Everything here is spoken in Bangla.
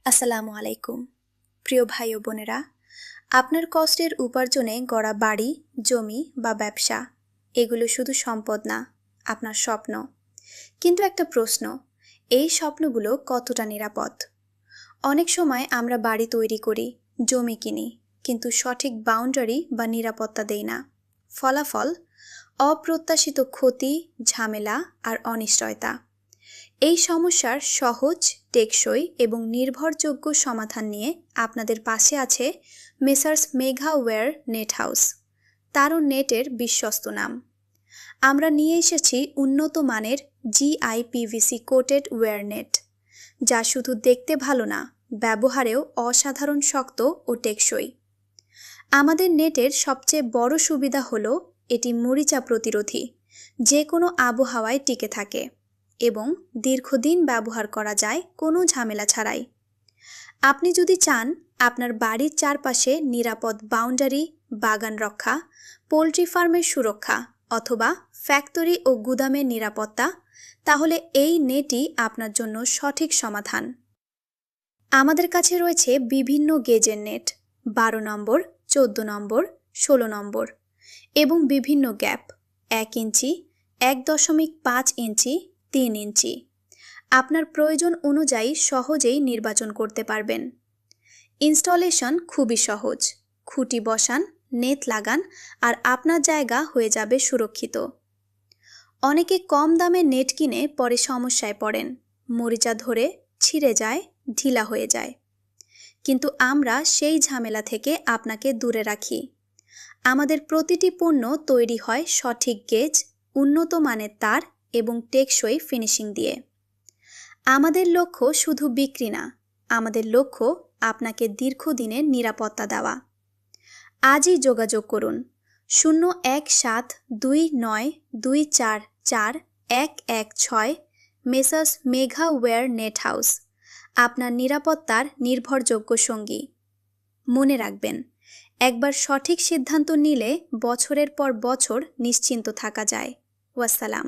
আসসালামু আলাইকুম। প্রিয় ভাই ও বোনেরা, আপনার কষ্টের উপার্জনে গড়া বাড়ি, জমি বা ব্যবসা এগুলো শুধু সম্পদ না, আপনার স্বপ্ন। কিন্তু একটা প্রশ্ন, এই স্বপ্নগুলো কতটা নিরাপদ? অনেক সময় আমরা বাড়ি তৈরি করি, জমি কিনি, কিন্তু সঠিক বাউন্ডারি বা নিরাপত্তা দেই না। ফলাফল অপ্রত্যাশিত ক্ষতি, ঝামেলা আর অনিশ্চয়তা। এই সমস্যার সহজ, টেকসই এবং নির্ভরযোগ্য সমাধান নিয়ে আপনাদের পাশে আছে messrs Megha wire net house, তারও নেটের বিশ্বস্ত নাম। আমরা নিয়ে এসেছি উন্নত মানের GIPVC কোটেড ওয়্যার নেট, যা শুধু দেখতে ভালো না, ব্যবহারেও অসাধারণ শক্ত ও টেকসই। আমাদের নেটের সবচেয়ে বড় সুবিধা হলো এটি মরিচা প্রতিরোধী, যে কোনো আবহাওয়ায় টিকে থাকে এবং দীর্ঘদিন ব্যবহার করা যায় কোনো ঝামেলা ছাড়াই। আপনি যদি চান আপনার বাড়ির চারপাশে নিরাপদ বাউন্ডারি, বাগান রক্ষা, পোলট্রি ফার্মের সুরক্ষা অথবা ফ্যাক্টরি ও গুদামের নিরাপত্তা, তাহলে এই নেটই আপনার জন্য সঠিক সমাধান। আমাদের কাছে রয়েছে বিভিন্ন গেজের নেট, 12 নম্বর, 14 নম্বর, 16 নম্বর এবং বিভিন্ন গ্যাপ, 1 ইঞ্চি, 1.5 ইঞ্চি, 3 ইঞ্চি। আপনার প্রয়োজন অনুযায়ী সহজেই নির্বাচন করতে পারবেন। ইনস্টলেশন খুবই সহজ। খুঁটি বসান, নেট লাগান আর আপনার জায়গা হয়ে যাবে সুরক্ষিত। অনেকে কম দামে নেট কিনে পরে সমস্যায় পড়েন, মরিচা ধরে, ছিঁড়ে যায়, ঢিলা হয়ে যায়। কিন্তু আমরা সেই ঝামেলা থেকে আপনাকে দূরে রাখি। আমাদের প্রতিটি পণ্য তৈরি হয় সঠিক গেজ, উন্নত মানের তার এবং টেকসই ফিনিশিং দিয়ে। আমাদের লক্ষ্য শুধু বিক্রি না, আমাদের লক্ষ্য আপনাকে দীর্ঘদিনের নিরাপত্তা দেওয়া। আজই যোগাযোগ করুন 01729244116 messrs Megha wire net house, আপনার নিরাপত্তার নির্ভরযোগ্য সঙ্গী। মনে রাখবেন, একবার সঠিক সিদ্ধান্ত নিলে বছরের পর বছর নিশ্চিন্ত থাকা যায়। ওয়াসসালাম।